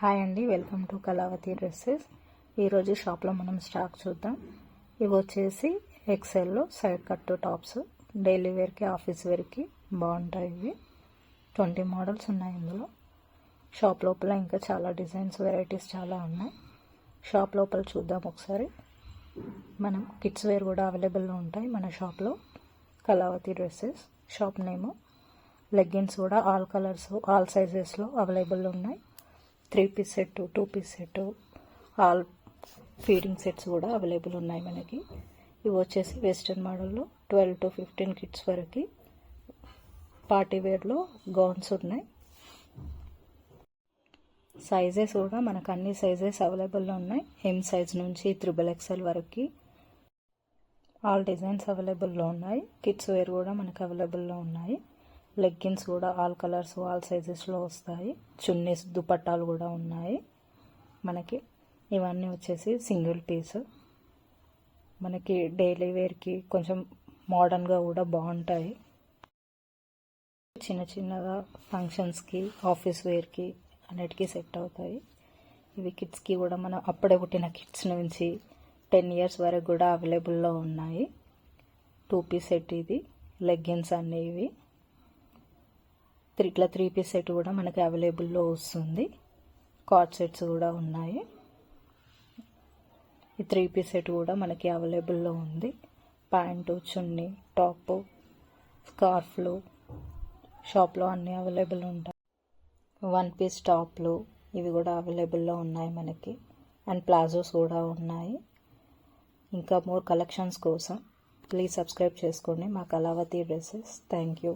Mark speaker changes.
Speaker 1: Hi అండి, welcome to Kalavathi dresses. ఈరోజు షాప్లో మనం స్టాక్ చూద్దాం. ఇవి వచ్చేసి ఎక్సెల్లో సైడ్ కట్ టాప్స్, డైలీ వేర్కి ఆఫీస్ వేర్కి బాగుంటాయి. ఇవి 20 మోడల్స్ ఉన్నాయి ఇందులో. షాప్ లోపల ఇంకా చాలా డిజైన్స్, వెరైటీస్ చాలా ఉన్నాయి. షాప్ లోపల చూద్దాం ఒకసారి. మనం కిడ్స్ వేర్ కూడా అవైలబుల్లో ఉంటాయి మన షాప్లో. కళావతి డ్రెస్సెస్ షాప్ నేము. లెగ్గిన్స్ కూడా ఆల్ కలర్స్, ఆల్ సైజెస్లో అవైలబుల్ ఉన్నాయి. 3 piece set, 2 piece set, all feeding sets కూడా అవైలబుల్ ఉన్నాయి మనకి. ఇవి వచ్చేసి వెస్ట్రన్ మోడల్లో 12 to 15 కిడ్స్ వరకు పార్టీ వేర్లో గౌన్స్ ఉన్నాయి. సైజెస్ కూడా మనకు అన్ని సైజెస్ అవైలబుల్లో ఉన్నాయి. ఎం సైజ్ నుంచి XXL వరకు ఆల్ డిజైన్స్ అవైలబుల్లో ఉన్నాయి. కిడ్స్ వేర్ కూడా మనకు అవైలబుల్లో ఉన్నాయి. లెగ్గిన్స్ కూడా ఆల్ కలర్స్, ఆల్ సైజెస్లో వస్తాయి. చున్నీస్, దుపట్టాలు కూడా ఉన్నాయి మనకి. ఇవన్నీ వచ్చేసి సింగిల్ పీస్. మనకి డైలీ వేర్కి కొంచెం మోడర్న్గా కూడా బాగుంటాయి. చిన్న చిన్నగా ఫంక్షన్స్కి, ఆఫీస్ వేర్కి అన్నిటికీ సెట్ అవుతాయి. ఇవి కిడ్స్కి కూడా మనం అప్పుడే పుట్టిన కిడ్స్ నుంచి 10 years వరకు కూడా అవైలబుల్లో ఉన్నాయి. 2 పీస్ సెట్ ఇది. లెగ్గిన్స్ అన్నీ ఇవి. ఇట్లా 3 పీస్ సెట్ కూడా మనకి అవైలబుల్లో వస్తుంది. కార్డ్ సెట్స్ కూడా ఉన్నాయి. ఈ 3 పీస్ సెట్ కూడా మనకి అవైలబుల్లో ఉంది. ప్యాంటు, చున్నీ, టాపు, స్కార్ఫ్లు షాప్లో అన్నీ అవైలబుల్ ఉంటాయి. 1 పీస్ టాప్లు ఇవి కూడా అవైలబుల్లో ఉన్నాయి మనకి. అండ్ ప్లాజోస్ కూడా ఉన్నాయి. ఇంకా మోర్ కలెక్షన్స్ కోసం ప్లీజ్ సబ్స్క్రైబ్ చేసుకోండి మా కళావతి డ్రెస్సెస్. Thank you.